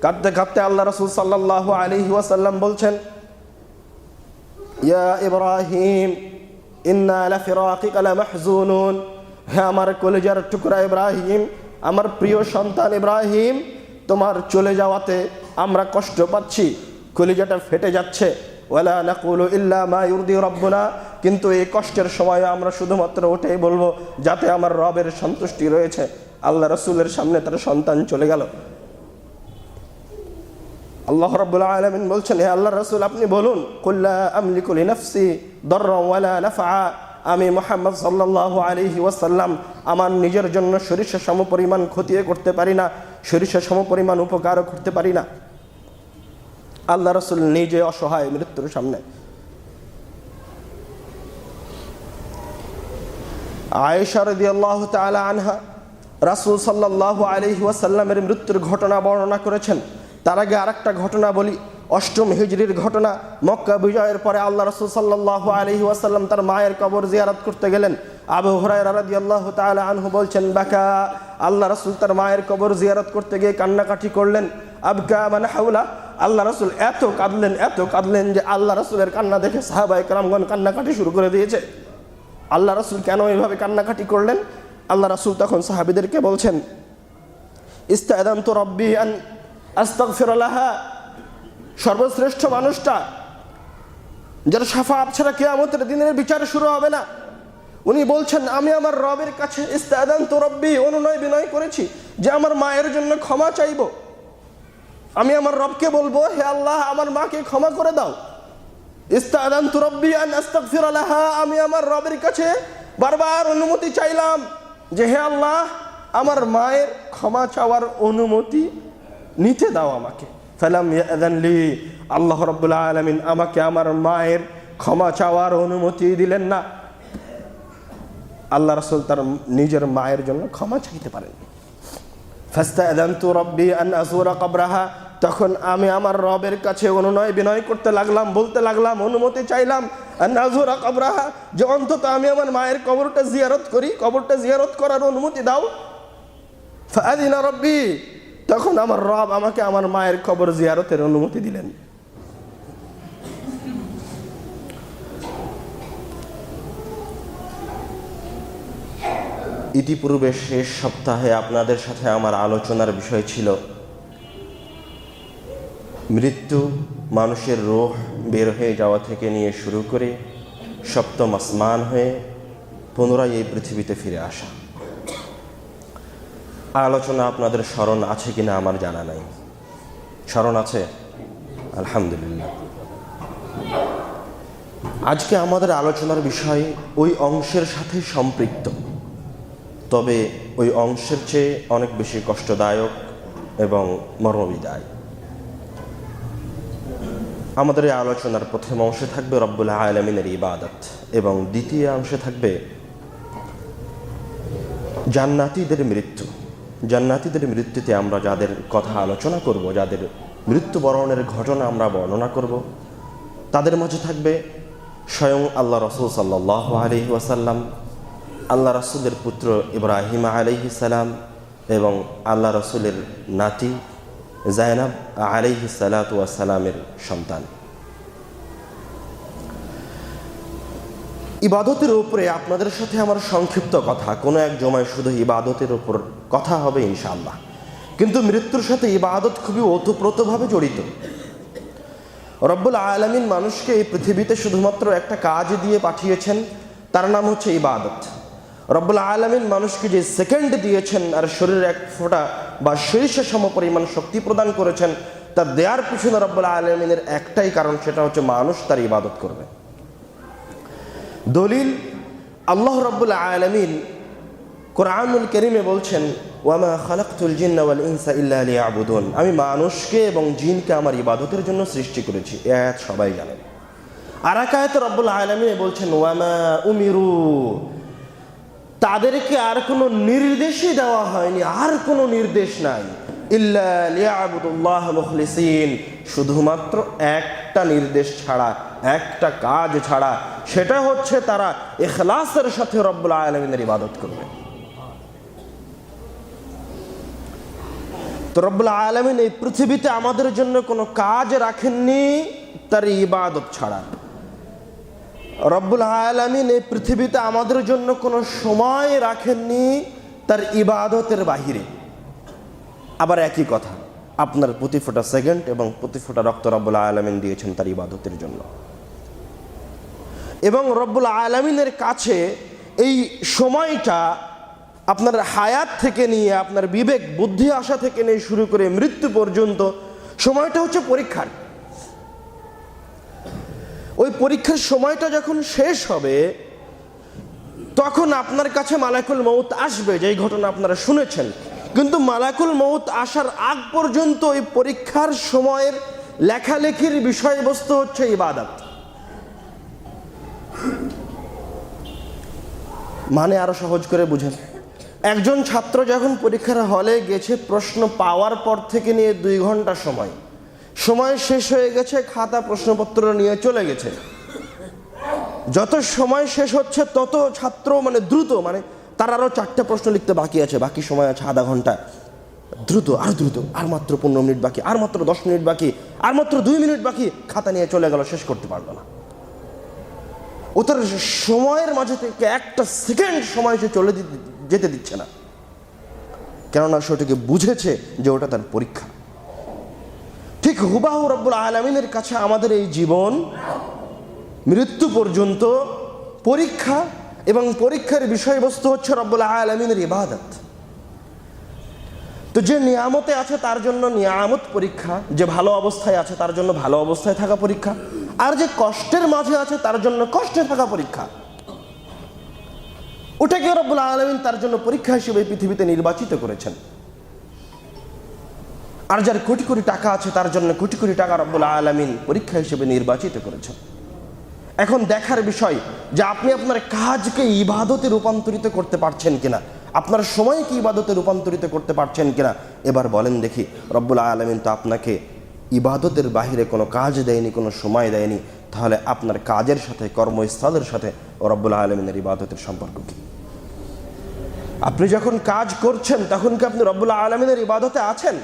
কাঁদতে কাঁদতে আল্লাহ রাসূল সাল্লাল্লাহু আলাইহি ওয়াসাল্লাম বলছেন, ইয়া ইব্রাহিম ইন্না লাফিরাকিকা লামাহজুনুন, হে আমার কলিজার টুকরা ইব্রাহিম, আমার প্রিয় সন্তান ইব্রাহিম, তোমার চলে যাওয়াতে আমরা কষ্ট পাচ্ছি, কলিজাটা ফেটে যাচ্ছে। ওয়ালা নাকুলু ইল্লা মা ইউরদি রাব্বুনা, কিন্তু এই কষ্টের সময় আমরা শুধুমাত্র ওটাই বলবো যাতে আমার রবের সন্তুষ্টি রয়েছে। আল্লাহ রাসূলের সামনে তার সন্তান চলে গেল। আল্লাহ রাব্বুল আলামিন বলছেন, হে আল্লাহর রাসূল, আপনি বলুন, কুল লা আমলিকু লিনাফসি দাররা ওয়ালা নাফআ, আমি মুহাম্মদ সাল্লাল্লাহু আলাইহি ওয়াসাল্লাম আমার নিজের জন্য সরিষা সমপরিমাণ ক্ষতিও করতে পারি না, সরিষা সমপরিমাণ উপকারও করতে পারি না। আল্লাহ রাসূল নিজে অসহায় মৃত্যুর সামনে। আয়েশা রাদিয়াল্লাহু তাআলা আনহা রাসূল সাল্লাল্লাহু আলাইহি ওয়াসাল্লামের মৃত্যুর ঘটনা বর্ণনা করেছেন। তার আগে আরেকটা ঘটনা বলি, অষ্টম হিজরির ঘটনা। মক্কা বিজয়ের পরে আল্লাহ রাসূল সাল্লাল্লাহু আলাইহি ওয়াসাল্লাম তার মায়ের কবর জিয়ারত করতে গেলেন। আবু হুরায়রা রাদিয়াল্লাহু তাআলা আনহু বলছেন, বাকা, আল্লাহ রাসূল তার মায়ের কবর জিয়ারত করতে গিয়ে কান্নাকাটি করলেন। আবকা মান হাওলা, আল্লাহ রাসূল এত কাঁদলেন যে আল্লাহ রাসূলের কান্না দেখে সাহাবায়ে কেরামগণ কান্নাকাটি শুরু করে দিয়েছে। আল্লাহ রাসূল কেন এইভাবে কান্নাকাটি করলেন? আল্লাহ রাসূল তখন সাহাবীদেরকে বলছেন, ইস্তাদানতু রাব্বি আন আস্তাগফির লাহা, সর্বশ্রেষ্ঠ মানুষটা যার শাফাআত ছাড়া কিয়ামতের দিনের বিচার শুরু হবে না, উনি বলছেন, আমি আমার রবের কাছে ইস্তাদানতু রাব্বি, অনুনয় বিনয় করেছি যে আমার মায়ের জন্য ক্ষমা চাইব। আমি আমার রবকে বলবো, হে আল্লাহ, আমার মাকে ক্ষমা করে দাও। ইস্তাদানতু রাব্বি আন আস্তাগফির লাহা, আমি আমার রবের কাছে বারবার অনুমতি চাইলাম যে হে আল্লাহ, আমার মায়ের ক্ষমা চাওয়ার অনুমতি নিতে দাও আমাকে। ফালাম ইয়াযান লি, আল্লাহ রাব্বুল আলামিন আমাকে আমার মায়ের ক্ষমা চাওয়ার অনুমতি দিলেন না। আল্লাহ রাসূল তার নিজের মায়ের জন্য ক্ষমা চাইতে পারেন। ফাস্তাদানতু রাব্বি আন আযুরা কবরাহা, তখন আমি আমার রবের কাছে অনুনয় বিনয় করতে লাগলাম, বলতে লাগলাম, অনুমতি চাইলাম, আন আযুরা কবরাহা, যে অন্তত আমি আমার মায়ের কবরটা জিয়ারত করি, কবরটা জিয়ারত করার অনুমতি দাও। ফাআযিনা রাব্বি, তখন আমার রব আমাকে আমার মায়ের কবর জিয়ারতের অনুমতি দিলেন। ইতিপূর্বে শেষ সপ্তাহে আপনাদের সাথে আমার আলোচনার বিষয় ছিল মৃত্যু, মানুষের রূহ বের হয়ে যাওয়া থেকে নিয়ে শুরু করে সপ্তম আসমান হয়ে পুনরায় এই পৃথিবীতে ফিরে আসা। আলোচনা আপনাদের স্মরণ আছে কিনা আমার জানা নাই। স্মরণ আছে? আলহামদুলিল্লাহ। আজকে আমাদের আলোচনার বিষয় ওই অংশের সাথে সম্পৃক্ত, তবে ওই অংশের চেয়ে অনেক বেশি কষ্টদায়ক এবং মর্মবিদায়। আমাদের এই আলোচনার প্রথম অংশে থাকবে রব্বুল আলামিনের ইবাদত এবং দ্বিতীয় অংশে থাকবে জান্নাতীদের মৃত্যু। জান্নাতীদের মৃত্যুতে আমরা যাদের কথা আলোচনা করব, যাদের মৃত্যুবরণের ঘটনা আমরা বর্ণনা করব, তাদের মাঝে থাকবে স্বয়ং আল্লাহ রসুল সাল্লাল্লাহু আলাইহি ওয়াসাল্লাম, আল্লাহ রসুলের পুত্র ইব্রাহিম আলাইহিস সালাম এবং আল্লাহ রসুলের নাতি জায়নাব আলাইহিস সালাতু ওয়াস সালামের সন্তান। ইবাদতের উপরে আপনাদের সাথে আমার সংক্ষিপ্ত কথা, কোনো এক জমায় শুধু ইবাদতের উপর কথা হবে ইনশাআল্লাহ, কিন্তু মৃত্যুর সাথে ইবাদত খুবই ওতপ্রোতভাবে জড়িত। রব্বুল আলামিন মানুষকে এই পৃথিবীতে শুধুমাত্র একটা কাজ দিয়ে পাঠিয়েছেন, তার নাম হচ্ছে ইবাদত। রব্বুল আলামিন মানুষকে যে সেকেন্ড দিয়েছেন আর শরীরে এক ফোঁটা বা সরিষা সম পরিমাণ শক্তি প্রদান করেছেন, তা দেওয়ার পিছনে রব্বুল আলামিনের একটাই কারণ, সেটা হচ্ছে মানুষ তার ইবাদত করবে। দলিল, আল্লাহ রাব্বুল আলামিন কোরআনুল কারীমে বলছেন, ওয়ামা খালাকতুল জিন্না ওয়াল ইনসা ইল্লা লিয়াবুদুন, আমি মানুষকে এবং জিনকে আমার ইবাদতের জন্য সৃষ্টি করেছি। এই আয়াত সবাই জানেন। আর এক আয়াতে রব্বুল আলামিন বলছেন, ওয়ামা উমিরু, তাদেরকে আর কোনো নির্দেশই দেওয়া হয়নি, আর কোনো নির্দেশ নাই, ইল্লা লিয়াবুদুল্লাহ মুখলিসিন, শুধুমাত্র একটা নির্দেশ ছাড়া, একটা কাজ ছাড়া, সেটা হচ্ছে তারা ইখলাসের সাথে রব্বুল আলামিনের ইবাদত করবে। তো রব্বুল আলামিন এই পৃথিবীতে আমাদের জন্য কোনো কাজ রাখেননি তার ইবাদত ছাড়া। রব্বুল আলামিন এই পৃথিবীতে আমাদের জন্য কোনো সময় রাখেননি তার ইবাদতের বাহিরে। আবার একই কথা, আপনার প্রতি ফোঁটা সেকেন্ড এবং প্রতি ফোঁটা রক্ত রব্বুল আলামিন দিয়েছেন তার ইবাদতের জন্য। এবং রব্বুল আলামিনের কাছে এই সময়টা আপনার হায়াত থেকে নিয়ে, আপনার বিবেক বুদ্ধি আসা থেকে নিয়ে শুরু করে মৃত্যু পর্যন্ত সময়টা হচ্ছে পরীক্ষার। ওই পরীক্ষার সময়টা যখন শেষ হবে, তখন আপনার কাছে মালাকুল মউত আসবে, যেই ঘটনা আপনারা শুনেছেন। কিন্তু মালাকুল মউত আসার আগ পর্যন্ত এই পরীক্ষার সময়ের লেখালেখির বিষয়বস্তু হচ্ছে ইবাদত। মানে আরো সহজ করে বুঝেন, একজন ছাত্র যখন পরীক্ষার হলে গেছে, প্রশ্ন পাওয়ার পর থেকে নিয়ে 2 ঘন্টা সময় শেষ হয়ে গেছে, খাতা প্রশ্নপত্র নিয়ে চলে গেছে। যত সময় শেষ হচ্ছে তত ছাত্র দ্রুত, তার আরো 4টা প্রশ্ন লিখতে বাকি আছে, বাকি সময় আছে আধা ঘন্টা, দ্রুত, আর মাত্র 15 মিনিট বাকি, আর মাত্র 10 মিনিট বাকি, আর মাত্র 2 মিনিট বাকি, খাতা নিয়ে চলে গেল, শেষ করতে পারলো না। ও তার সময়ের মাঝে থেকে একটা সেকেন্ড সময় সে চলে যেতে দিচ্ছে না, কেননা সেটাকে বুঝেছে যে ওটা তার পরীক্ষা। ঠিক হুবাহু রব্বুল আলামিনের কাছে আমাদের এই জীবন মৃত্যু পর্যন্ত পরীক্ষা, এবং পরীক্ষার বিষয়বস্তু হচ্ছে রব্বুল আলামিনের ইবাদত। তো যে নিয়ামতে আছে তার জন্য নিয়ামত পরীক্ষা, যে ভালো অবস্থায় আছে তার জন্য ভালো অবস্থায় থাকা পরীক্ষা, আর যে কষ্টের মাঝে আছে তার জন্য কষ্টে থাকা পরীক্ষা। ওটাকে রব্বুল আলামিন তার জন্য পরীক্ষা হিসেবে পৃথিবীতে নির্বাচিত করেছেন। আর যার কোটি কোটি টাকা আছে তার জন্য কোটি কোটি টাকা রব্বুল আলামিন পরীক্ষা হিসেবে নির্বাচিত করেছেন। এখন দেখার বিষয় যে আপনি আপনার কাজকে ইবাদতে রূপান্তরিত করতে পারছেন কিনা, আপনার সময়কে ইবাদতে রূপান্তরিত করতে পারছেন কিনা। এবার বলেন দেখি, রব্বুল আলামিন তো আপনাকে ইবাদতের বাহিরে কোনো কাজ দেয়নি, কোনো সময় দেয়নি, তাহলে আপনার কাজের সাথে, কর্মস্থলের সাথে রব্বুল আলামিনের ইবাদতের সম্পর্ক কি? আপনি যখন কাজ করছেন তখন কি আপনি রব্বুল আলামিনের ইবাদতে আছেন?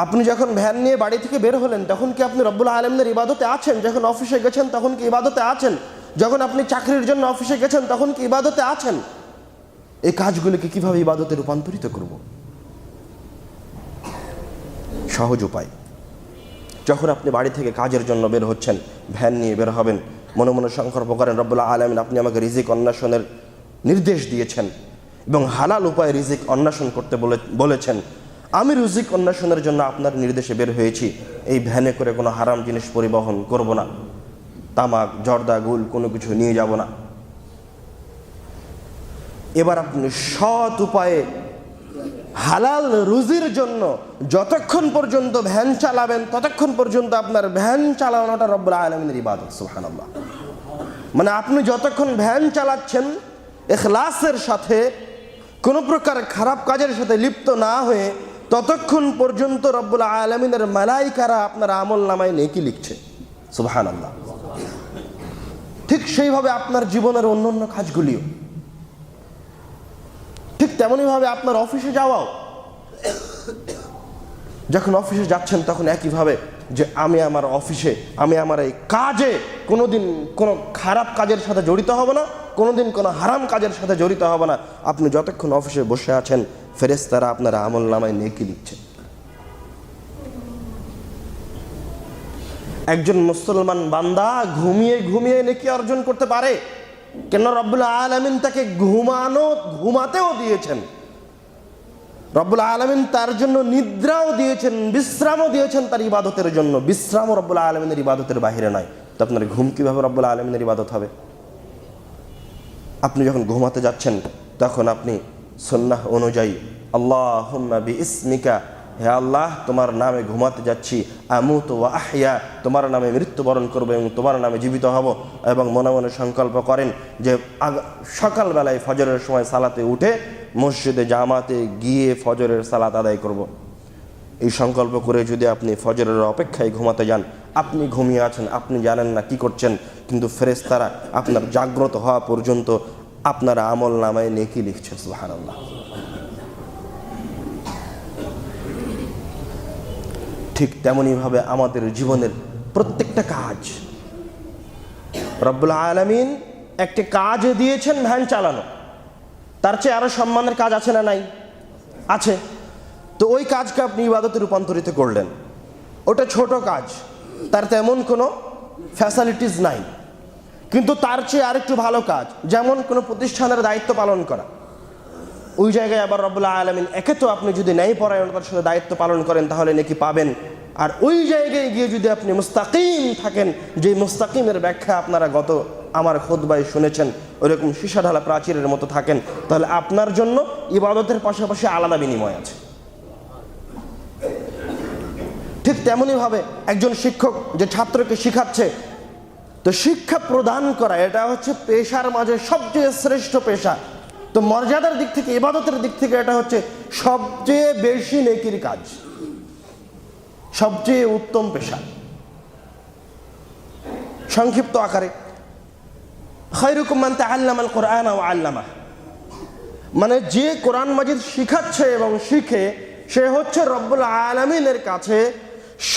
আপনি যখন ভ্যান নিয়ে বাড়ি থেকে বের হলেন তখন কি আপনি রব্বুল আলামিনের ইবাদতে আছেন? যখন অফিসে গেছেন তখন কি ইবাদতে আছেন? যখন আপনি চাকরির জন্য অফিসে গেছেন তখন কি ইবাদতে আছেন? এই কাজগুলিকে কিভাবে ইবাদতে রূপান্তরিত করব? সহজ উপায়, যখন আপনি বাড়ি থেকে কাজের জন্য বের হচ্ছেন, ভ্যান নিয়ে বের হবেন, মনে মনে সংকল্প করেন, রব্বুল আলামিন আপনি আমাকে রিজিক অন্বেষণের নির্দেশ দিয়েছেন এবং হালাল উপায়ে রিজিক অন্বেষণ করতে বলেছেন। আমি রিজিক অন্বেষণের জন্য আপনার নির্দেশে বের হয়েছি। এই ভ্যানে করে কোনো হারাম জিনিস পরিবহন করব না, তামাক, জর্দা, গুল কোনো কিছু নিয়ে যাব না। এবার আপনি সৎ উপায়ে হালাল রুজির জন্য যতক্ষণ পর্যন্ত ভ্যান চালাবেন ততক্ষণ পর্যন্ত আপনার ভ্যান চালানোটা রব্বুল আলামিনের ইবাদত। সুবহানাল্লাহ। মানে আপনি যতক্ষণ ভ্যান চালাচ্ছেন ইখলাসের সাথে, কোনো প্রকার খারাপ কাজের সাথে লিপ্ত না হয়ে, ততক্ষণ পর্যন্ত রব্বুল আলামিনের মালাইকারা আপনার আমল নামায় নেকি লিখছে। সুবহানাল্লাহ। ঠিক সেইভাবে আপনার জীবনের অন্যান্য কাজগুলিও, ঠিক তেমনইভাবে আপনার অফিসে যাওয়াও। যখন অফিসে যাচ্ছেন তখন একইভাবে যে আমি আমার অফিসে, আমি আমার এই কাজে কোনোদিন কোনো খারাপ কাজের সাথে জড়িত হব না, কোনোদিন কোনো হারাম কাজের সাথে জড়িত হব না। আপনি যতক্ষণ অফিসে বসে আছেন ফেরেশতারা আপনার আমল নামায় নেকি লিখছে। একজন মুসলমান বান্দা ঘুমিয়ে ঘুমিয়ে নেকি অর্জন করতে পারে, কেন রব্বুল আলামিন তাকে ঘুমাতেও দিয়েছেন। রব্বুল আলামিন তার জন্য নিদ্রাও দিয়েছেন, বিশ্রামও দিয়েছেন তার ইবাদতের জন্য। বিশ্রামও রব্বুল আলামিনের ইবাদতের বাহিরে নয়। তো আপনার ঘুম কিভাবে রব্বুল আলামিনের ইবাদত হবে? আপনি যখন ঘুমাতে যাচ্ছেন তখন আপনি সুন্নাহ অনুযায়ী আল্লাহুম্মা বিইসমিকা, হে আল্লাহ তোমার নামে ঘুমাতে যাচ্ছি, আমুতু ওয়া আহইয়া, তোমার নামে মৃত্যুবরণ করবো এবং তোমার নামে জীবিত হব। এবং মনে মনে সংকল্প করেন যে সকালবেলায় ফজরের সময় সালাতে উঠে মসজিদে জামাতে গিয়ে ফজরের সালাত আদায় করব। এই সংকল্প করে যদি আপনি ফজরের অপেক্ষায় ঘুমাতে যান, আপনি ঘুমিয়ে আছেন, আপনি জানেন না কি করছেন, কিন্তু ফেরেশতারা আপনার জাগ্রত হওয়া পর্যন্ত আপনার আমল নামায় নেকি লিখছে। সুবহানাল্লাহ। ঠিক তেমনইভাবে আমাদের জীবনের প্রত্যেকটা কাজ রব্বুল আলামিন একটি কাজ দিয়েছেন, ভ্যান চালানো। তার চেয়ে আরো সম্মানের কাজ আছে না নাই? আছে। তো ওই কাজকে আপনি ইবাদতে রূপান্তরিত করলেন, ওটা ছোট কাজ, তার তেমন কোনো ফ্যাসিলিটিস নাই, কিন্তু তার চেয়ে আরেকটু ভালো কাজ, যেমন কোনো প্রতিষ্ঠানের দায়িত্ব পালন করা। ওই জায়গায় আবার রব্বুল আলামিন, একে তো আপনি যদি ন্যায়পরায়ণতার সাথে দায়িত্ব পালন করেন তাহলে নাকি পাবেন, আর ওই জায়গায় গিয়ে যদি আপনি মুস্তাকিম থাকেন, যে মুস্তাকিমের ব্যাখ্যা আপনারা গত আমার খুতবায় শুনেছেন, ওইরকম সীসা ঢালা প্রাচীরের মতো থাকেন, তাহলে আপনার জন্য ইবাদতের পাশাপাশি আলাদা বিনিময় আছে। ঠিক তেমনইভাবে একজন শিক্ষক যে ছাত্রকে শিখাচ্ছে, তো শিক্ষা প্রদান করা এটা হচ্ছে পেশার মাঝে সবচেয়ে শ্রেষ্ঠ পেশা। তো মর্যাদার দিক থেকে, ইবাদতের দিক থেকে এটা হচ্ছে সবচেয়ে বেশি নেকির কাজ, সবচেয়ে উত্তম পেশা। সংক্ষিপ্ত আকারে খায়রুকুম মান তাআল্লামাল কুরআন ওয়া আল্লামাহ, মানে যে কোরআন মাজিদ শিখাচ্ছে এবং শিখে, সে হচ্ছে রব্বুল আলামিনের কাছে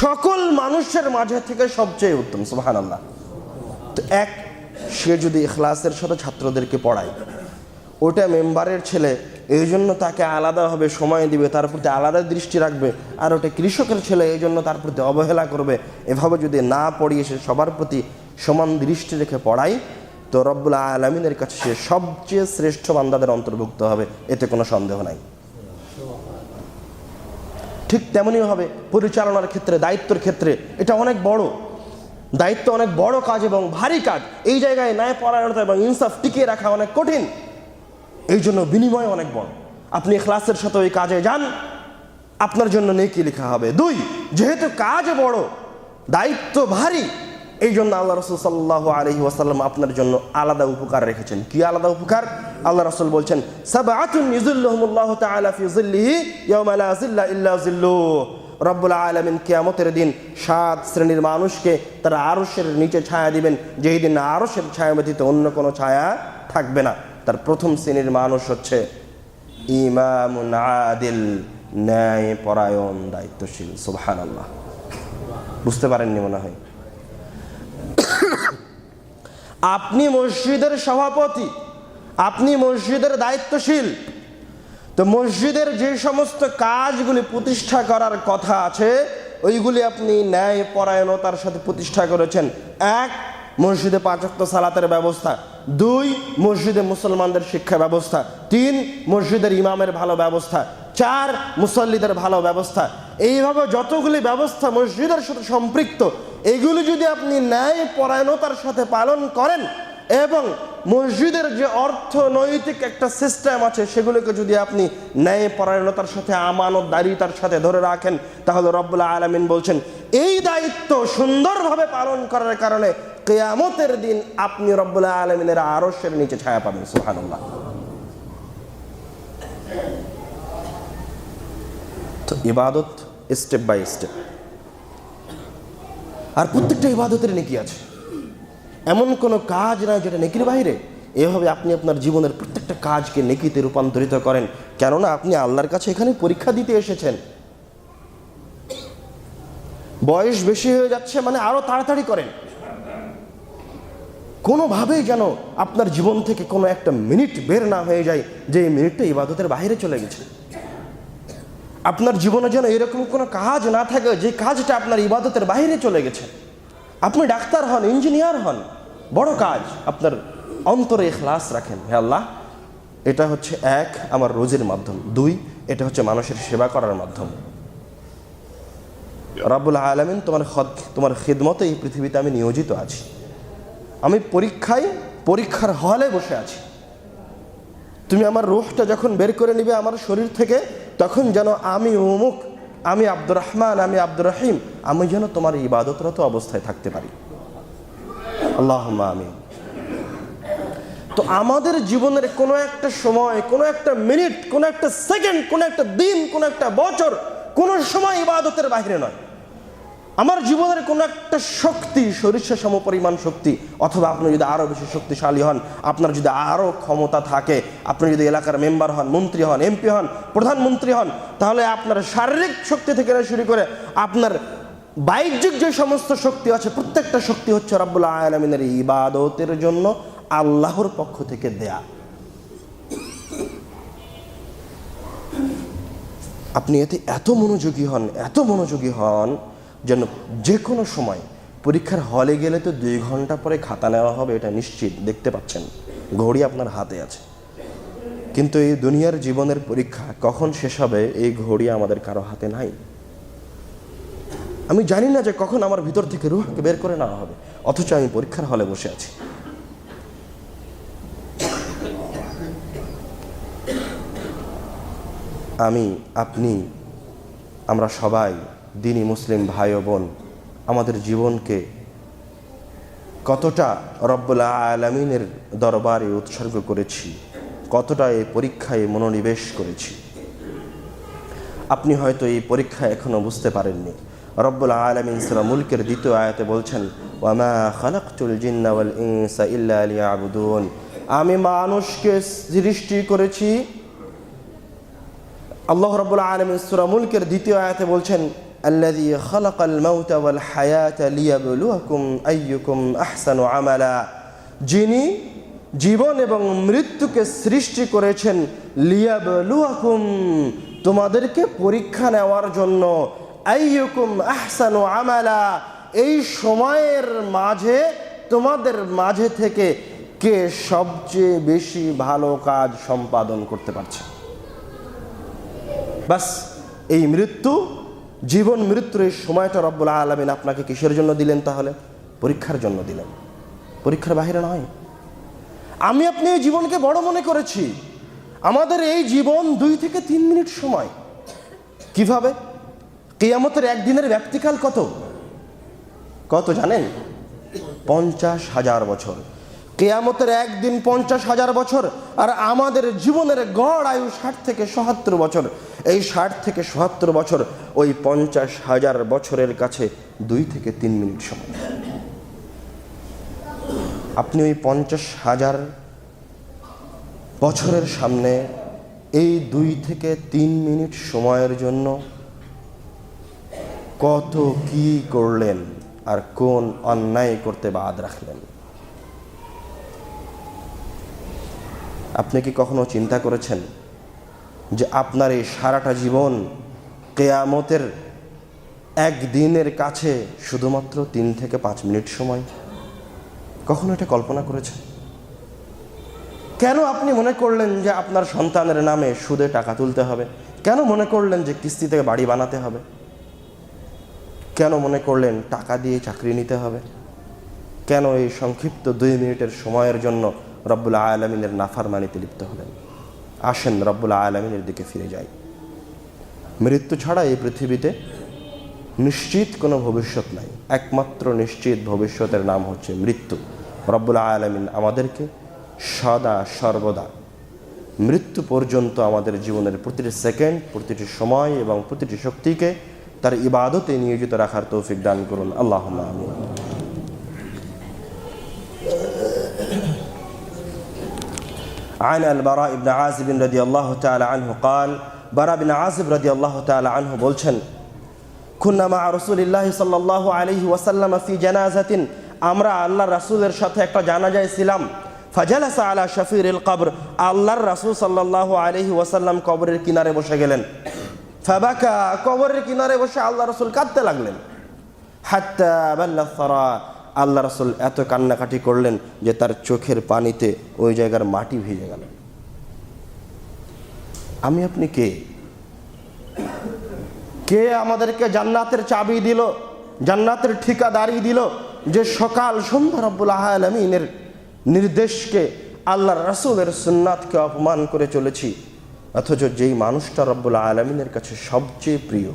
সকল মানুষের মাঝে থেকে সবচেয়ে উত্তম। সুবহানাল্লাহ। তো সে যদি ইখলাসের সাথে ছাত্রদেরকে পড়ায়, ওটা মেম্বারের ছেলে, এই জন্য তাকে আলাদাভাবে সময় দিবে, তার প্রতি আলাদা দৃষ্টি রাখবে, আর ওটা কৃষকের ছেলে, এই জন্য তার প্রতি অবহেলা করবে, এভাবে যদি না পড়িয়ে সে সবার প্রতি সমান দৃষ্টি রেখে পড়ায়, তো রব্বুল আলামিনের কাছে সে সবচেয়ে শ্রেষ্ঠ বান্দাদের অন্তর্ভুক্ত হবে, এতে কোনো সন্দেহ নাই। ঠিক তেমনইভাবে পরিচালনার ক্ষেত্রে, দায়িত্বের ক্ষেত্রে এটা অনেক বড় দায়িত্ব, অনেক বড় কাজ এবং ভারী কাজ। এই জায়গায় ন্যায়পরায়ণতা এবং ইনসাফ টিকিয়ে রাখা অনেক কঠিন, এই জন্য বিনিময় অনেক বড়। আপনি ইখলাসের সাথে ওই কাজে যান, আপনার জন্য নেকি লেখা হবে। 2, যেহেতু কাজ বড়, দায়িত্ব ভারী, এই জন্য আল্লাহ রাসূল সাল্লাল্লাহু আলাইহি ওয়াসাল্লাম আপনার জন্য আলাদা উপকার রেখেছেন। কি আলাদা উপকার? আল্লাহ রাসূল বলছেন, সাবআতুন ইযিল্লুহুমুল্লাহু তাআলা ফি যিল্লিহি ইয়াওমা লা যিল্লা ইল্লা যিল্লুহ। রব্বুল আলামিন কিয়ামতের দিন 7 শ্রেণীর মানুষকে তার আরশের নিচে ছায়া দিবেন, যেই দিন আরশের ছায়া ব্যতীত অন্য কোনো ছায়া থাকবে না। তার প্রথম শ্রেণীর মানুষ হচ্ছে ইমামুন আদিল, ন্যায় পরায়ণ, দায়িত্বশীল। সুবহানাল্লাহ। বুঝতে পারেননি মনে হয়? আপনি মসজিদের সভাপতি, আপনি মসজিদের দায়িত্বশীল, তো মসজিদের যে সমস্ত কাজগুলি প্রতিষ্ঠা করার কথা আছে ওইগুলি আপনি ন্যায় পরায়ণতার সাথে প্রতিষ্ঠা করেছেন। 1, মসজিদে 5 ওয়াক্ত সালাতের ব্যবস্থা। 2, মসজিদে মুসলমানদের শিক্ষা ব্যবস্থা। 3, মসজিদের ইমামের ভালো ব্যবস্থা। 4, মুসল্লিদের ভালো ব্যবস্থা। এইভাবে যতগুলি ব্যবস্থা মসজিদের সাথে সম্পৃক্ত, এগুলি যদি আপনি ন্যায় পরায়ণতার সাথে পালন করেন, এবং মসজিদের যে অর্থনৈতিক একটা সিস্টেম আছে সেগুলোকে যদি আপনি ন্যায়পরায়ণতার সাথে আমানতদারিতার সাথে ধরে রাখেন, তাহলে রব্বুল আলামিন বলছেন এই দায়িত্ব সুন্দরভাবে পালন করার কারণে কিয়ামতের দিন আপনি রব্বুল আলামিনের আরশের নিচে ছায়া পাবেন। সুবহানাল্লাহ। তো ইবাদত স্টেপ বাই স্টেপ, আর প্রত্যেকটা ইবাদতের নেকি আছে, এমন কোনো কাজ নয় যেটা নেকির বাইরে। এভাবে আপনি আপনার জীবনের প্রত্যেকটা কাজকে নেকিতে রূপান্তরিত করেন, কেননা আপনি আল্লাহর কাছে এখানে পরীক্ষা দিতে এসেছেন। বয়স বেশি হয়ে যাচ্ছে মানে আরো তাড়াতাড়ি করেন, কোনোভাবেই যেন আপনার জীবন থেকে কোনো একটা মিনিট বের না হয়ে যায় যে এই মিনিটটা ইবাদতের বাইরে চলে গেছে। আপনার জীবনে যেন এরকম কোনো কাজ না থাকে যে কাজটা আপনার ইবাদতের বাইরে চলে গেছে। আপনি ডাক্তার হন, ইঞ্জিনিয়ার হন, বড় কাজ, আপনার অন্তরে ইখলাস রাখেন, হে আল্লাহ এটা হচ্ছে এক আমার রোজির মাধ্যম, দুই এটা হচ্ছে মানুষের সেবা করার মাধ্যম। রব্বুল আলামিন তোমার খিদমতে এই পৃথিবীতে আমি নিয়োজিত আছি, আমি পরীক্ষার হলে বসে আছি। তুমি আমার রূহটা যখন বের করে নিবে আমার শরীর থেকে, তখন যেন আমি অমুক, আমি আব্দুর রহমান, আমি আব্দুর রহিম, আমি যেন তোমার ইবাদতরত অবস্থায় থাকতে পারি। আল্লাহুম্মা আমিন। তো আমাদের জীবনের কোনো একটা সময়, কোনো একটা মিনিট, কোনো একটা সেকেন্ড, কোনো একটা দিন, কোনো একটা বছর, কোনো সময় ইবাদতের বাইরে নয়। আমার জীবনের কোনো একটা শক্তি, সরিষা সমপরিমাণ শক্তি, অথবা আপনি যদি আরও বেশি শক্তিশালী হন, আপনার যদি আরও ক্ষমতা থাকে, আপনি যদি এলাকার মেম্বার হন, মন্ত্রী হন, এমপি হন, প্রধানমন্ত্রী হন, তাহলে আপনার শারীরিক শক্তি থেকে শুরু করে আপনার বাহ্যিক যে সমস্ত শক্তি আছে, প্রত্যেকটা শক্তি হচ্ছে রব্বুল আলামিনের ইবাদতের জন্য আল্লাহর পক্ষ থেকে দেয়া। আপনি এতে এত মনোযোগী হন যেন যে কোনো সময় পরীক্ষার হলে গেলে তো 2 ঘন্টা পরে খাতা নেওয়া হবে, এটা নিশ্চিত। দেখতে পাচ্ছেন ঘড়ি আপনার হাতে আছে, কিন্তু এই দুনিয়ার জীবনের পরীক্ষা কখন শেষ হবে এই ঘড়ি আমাদের কারো হাতে নাই। আমি জানি না যে কখন আমার ভিতর থেকে রূহকে বের করে নেওয়া হবে, অথচ আমি পরীক্ষার হলে বসে আছি। আমি, আপনি, আমরা সবাই দিনী মুসলিম ভাই ও বোন আমাদের জীবনকে কতটা রব্বুল আলামিনের দরবারে উৎসর্গ করেছি, কতটা এই পরীক্ষায় মনোনিবেশ করেছি। আপনি হয়তো এই পরীক্ষা এখনো বুঝতে পারেননি। রব্বুল আলামিন সূরা মুলকের 2য় আয়াতে বলছেন, ওয়ামা খালাকতুল জিন্না ওয়াল ইনসা ইল্লা লিয়াবুদুন, আমি মানুষকে সৃষ্টি করেছি। আল্লাহ রাব্বুল আলামিন সূরা মুলকের 2য় আয়াতে বলছেন, আল্লাযী খালাকাল মাউতা ওয়াল হায়াতা লিয়াবলুয়াকুম আইয়ুকুম আহসানু আমালা, যিনি জীবন এবং মৃত্যুকে সৃষ্টি করেছেন লিয়াবলুয়াকুম, তোমাদেরকে পরীক্ষা নেওয়ার জন্য, আইয়ুকুম আহসানু আমালা, এই সময়ের মাঝে তোমাদের মাঝে থেকে কে সবচেয়ে বেশি ভালো কাজ সম্পাদন করতে পারছে। বাস এই জীবন মৃত্যুর এই সময়টা রব্বুল আলামিন আপনাকে কিসের জন্য দিলেন? তাহলে পরীক্ষার জন্য দিলেন, পরীক্ষার বাইরে নয়। আমি আপনি এই জীবনকে বড় মনে করেছি। আমাদের এই জীবন 2 থেকে 3 মিনিট সময়। কিভাবে? কিয়ামতের একদিনের ব্যক্তিকাল কত জানেন? 50,000 বছর। কিয়ামতের একদিন 50,000 বছর, আর আমাদের জীবনের গড় আয়ু 60 থেকে 70 বছর। এই 60 থেকে 70 বছর ওই 50,000 বছরের কাছে 2 থেকে 3 মিনিট সময়। আপনি ওই 50,000 বছরের সামনে এই 2 থেকে 3 মিনিট সময়ের জন্য কত কি করলেন আর কোন অন্যায় করতে বাদ রাখলেন? আপনি কি কখনো চিন্তা করেছেন যে আপনার এই সারাটা জীবন কিয়ামতের একদিনের কাছে শুধুমাত্র 3 থেকে 5 মিনিট সময়? কখনো এটা কল্পনা করেছেন? কেন আপনি মনে করলেন যে আপনার সন্তানের নামে সুদে টাকা তুলতে হবে? কেন মনে করলেন যে কিস্তি থেকে বাড়ি বানাতে হবে? কেন মনে করলেন টাকা দিয়ে চাকরি নিতে হবে? কেন এই সংক্ষিপ্ত 2 মিনিটের সময়ের জন্য রব্বুল আলামিনের নাফরমানিতে লিপ্ত হলেন? আসেন রব্বুল আলামিনের দিকে ফিরে যাই। মৃত্যু ছাড়া এই পৃথিবীতে নিশ্চিত কোনো ভবিষ্যৎ নাই। একমাত্র নিশ্চিত ভবিষ্যতের নাম হচ্ছে মৃত্যু। রব্বুল আলামিন আমাদেরকে সদা সর্বদা মৃত্যু পর্যন্ত আমাদের জীবনের প্রতিটি সেকেন্ড, প্রতিটি সময় এবং প্রতিটি শক্তিকে তার ইবাদতে নিয়োজিত রাখার তৌফিক দান করুন। আল্লাহুম্মা আমিন। عن البراء بن عازب رضي الله تعالى عنه قال براء بن عازب رضي الله تعالى عنه বলছেন كنا مع رسول الله صلى الله عليه وسلم في جنازة আমরা আল্লাহর রাসূলের সাথে একটা জানাজায় ছিলাম। فجلس على شفير القبر আল্লাহর রাসূল সাল্লাল্লাহু আলাইহি ওয়াসাল্লাম কবরের কিনারে বসে গেলেন। فبكى কবরের কিনারে বসে আল্লাহর রাসূল কাঁদতে লাগলেন। حتى بل الثرى আল্লাহ রাসূল এত কান্নাকাটি করলেন যে তার চোখের পানিতে ওই জায়গার মাটি ভিজে গেল। আমি আপনি কে? কে আমাদেরকে জান্নাতের চাবি দিল, জান্নাতের ঠিকাদারি দিল, যে সকাল সন্ধ্যা রব্বুল আলামিনের নির্দেশকে, আল্লাহর রাসূলের সুন্নাতকে অপমান করে চলেছি, অথচ যেই মানুষটা রব্বুল আলামিনের কাছে সবচেয়ে প্রিয়,